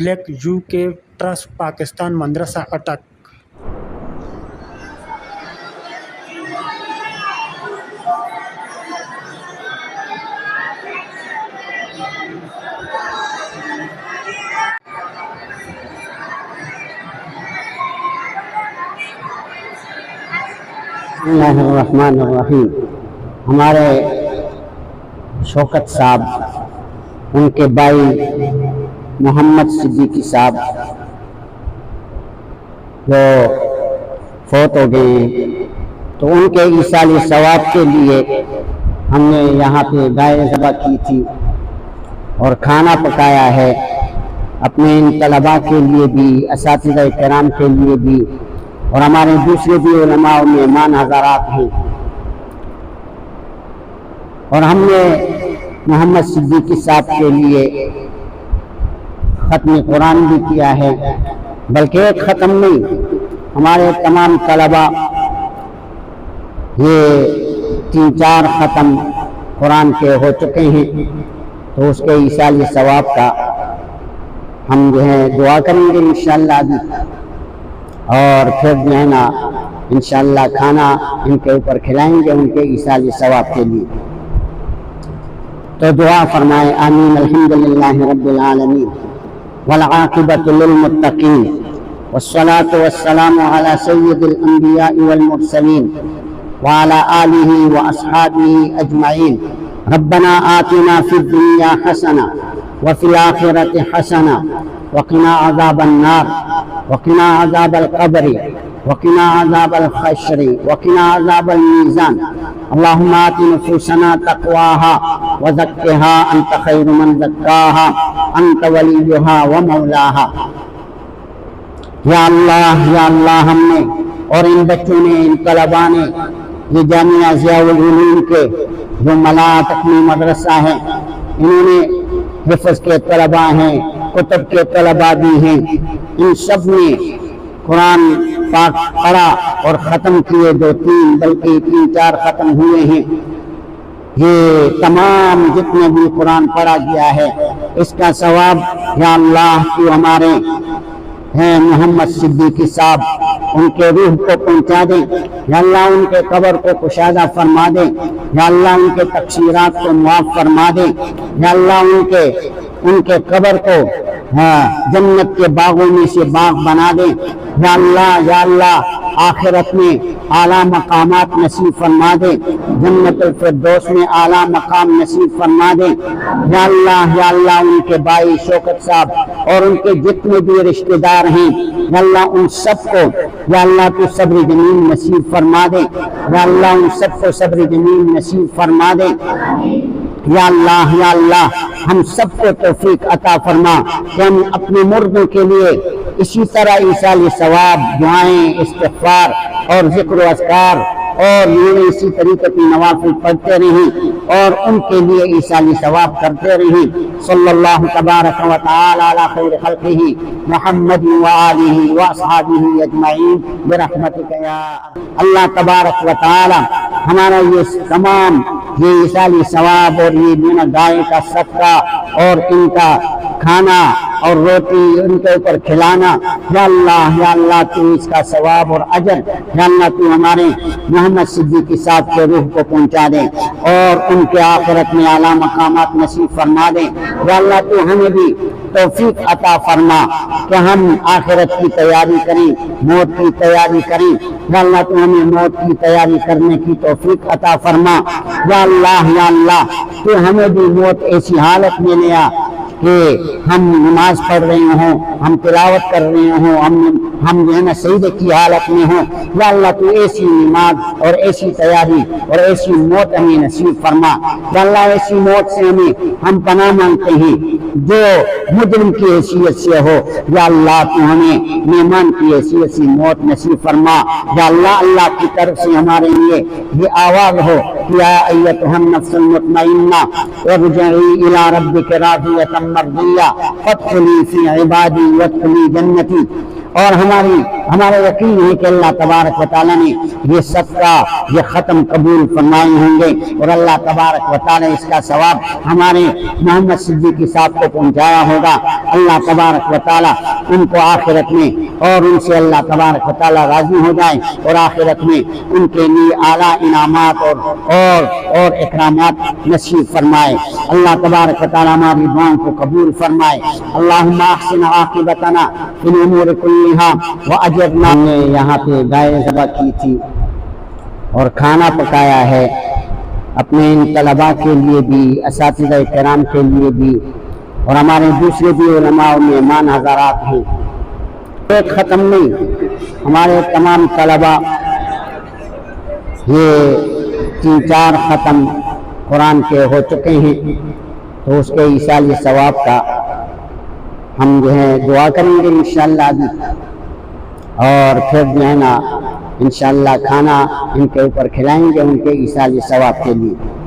Black you के trust Pakistan मदरसा अटक। बिस्मिल्लाहिर्रहमानिर्रहीम। हमारे शौकत साहब, उनके भाई मोहम्मद सिद्दीकी साहब जो फौत हो गए हैं, तो उनके ईसाल सवाब के लिए हमने यहाँ पे गाय ज़बह की थी और खाना पकाया है अपने इन तलबा के लिए भी, असातिज़ा किराम के लिए भी, और हमारे दूसरे भी उलमा और मेहमान हज़रात हैं। और हमने मोहम्मद सिद्दीकी साहब के लिए ख़त्म कुरान भी किया है, बल्कि एक ख़त्म नहीं, हमारे तमाम तलबा ये 3-4 ख़त्म कुरान के हो चुके हैं। तो उसके ईसाल सवाब का हम जो है दुआ करेंगे इंशाअल्लाह भी, और फिर जो है ना इंशाअल्लाह खाना इनके ऊपर खिलाएंगे उनके ईसाल सवाब के लिए। तो दुआ फरमाए आमीन। अल्हम्दुलिल्लाहि रब्बिल आलमीन वल आक़िबतु लिल मुत्तक़ीन वस्सलातु वस्सलामु अला सय्यिदिल अंबिया'i वल मुरसलीन व अला आलिहि व अस्हाबिहि अजमईन। रब्बना आतिना फिद दुनिया हसना व फिल आखिरति हसना व क़िना अज़ाबन नार व क़िना अज़ाबल क़ब्र व क़िना अज़ाबल हश्र व क़िना अज़ाबल मीज़ान। अल्लाहुम्मा आति नुफूसना तक़वाहा व ज़क्किहा अंत खैरु मन ज़क्काहा अंत वलियुहा व मौलाहा। या अल्लाह, हमने और इन बच्चों ने, इन तलबा ने, ये जामिया ज़ियाउल उलूम के जो मलाअ तकनी मदरसा है, इन्होंने हिफ्ज़ के तलबा हैं, कुतुब के तलबा भी हैं, इन सब ने कुरान पाक पढ़ा और ख़त्म किए, 2-3 बल्कि 3-4 ख़त्म हुए हैं। ये तमाम जितने भी कुरान पढ़ा गया है इसका सवाब या अल्लाह तू हमारे हैं मोहम्मद सिद्दीकी साहब, उनके रूह को पहुँचा दे या अल्लाह, उनके कब्र को कुशादा फरमा दे या अल्लाह, उनके तक़सीरात को मुआफ़ फरमा दे या अल्लाह, उनके कब्र को जन्नत के बागों में से बाग बना दे या अल्लाह, आखिरत में आला मकामात नसीब फरमा दे, जन्नतुल फिरदौस में आला मकाम नसीब फरमा दे या अल्लाह, उनके भाई शौकत साहब और उनके जितने भी रिश्तेदार हैं या अल्लाह, उन सबको या अल्लाह तू सब्र जमीन नसीब फरमा दे या अल्लाह, उन सबको सब्र जमीन नसीब फरमा दे या अल्लाह, हम सबको तौफीक अता फरमा कि हम अपने मुर्दों के लिए इसी तरह ईसाल सवाब, दुआएं, इस्तिग़फ़ार और ज़िक्र अस्कार और ये इसी तरीके की नवाफिल पढ़ते रहें और उनके लिए ईसाल सवाब करते रहें। सल्लल्लाहु तबारक व तआला अला खैर खल्क़िही मुहम्मद व आलिही व अस्हाबिही अजमईन बिरहमतिका या अल्लाह तबारक व तआला हमारा ये तमाम ये ईसाल सवाब और ये बिना गाय का सदका और इनका खाना और रोटी उनके ऊपर खिलाना या अल्लाह, तू इसका सवाब और अजर या अल्लाह तू हमारे मोहम्मद सिद्दीकी साहब के रूह को पहुँचा दे और उनके आखिरत में आला मकामात नसीब फरमा दे या अल्लाह, तू हमें भी तौफीक अता फरमा कि हम आखिरत की तैयारी करें, मौत की तैयारी करें या अल्लाह, तू हमें मौत की तैयारी करने की तौफीक अता फरमा या अल्लाह, तू हमें भी मौत ऐसी हालत में ले आ कि हम नमाज पढ़ रहे हों, हम तिलावत कर रहे हों, हम जो है ना सजदे की हालत में हों या अल्लाह, तू ऐसी नमाज और ऐसी तैयारी और ऐसी मौत हमें नसीब फरमा या अल्लाह, ऐसी मौत से हम पनाह मांगते हैं जो मुजरिम की हैसियत से हो या अल्लाह, तू हमें मेहमान की हैसियत से मौत नसीब फरमा या अल्लाह की तरफ से हमारे लिए ये आवाज़ हो कि या अय्युहन नफ्सुल मुतमइन्ना इरजिई इला रब्बिक राज़ियतम मर्दिया फदखुली फी इबादी वदखुली जन्नती। اور ہمارے یقین ہے کہ اللہ تبارک و تعالیٰ نے یہ صدقہ یہ ختم قبول فرمائے ہوں گے، اور اللہ تبارک و تعالیٰ اس کا ثواب ہمارے محمد صدیقی صاحب کو پہنچایا ہوگا۔ اللہ تبارک و تعالیٰ ان کو آخرت میں اور ان سے اللہ تبارک و تعالیٰ راضی ہو جائے، اور آخرت میں ان کے لیے اعلیٰ انعامات اور اکرامات نصیب فرمائے۔ اللہ تبارک و تعالیٰ ہماری دعاؤں کو قبول فرمائے۔ اللہم احسن عاقبتنا فی الامور کلھا واجرنا۔ ہم نے یہاں پہ گائے ذبح کی تھی اور کھانا پکایا ہے اپنے ان طلباء کے لیے بھی، اساتذہ کرام کے لیے بھی، اور ہمارے دوسرے بھی علماء و مہمان حضرات ہیں۔ ایک ختم نہیں، ہمارے تمام طلباء یہ 3-4 ختم قرآن کے ہو چکے ہیں، تو اس کے ایصال ثواب کا ہم جو ہے دعا کریں گے انشاءاللہ ابھی، اور پھر جو ہے نا انشاءاللہ کھانا ان کے اوپر کھلائیں گے ان کے ایصال ثواب کے لیے۔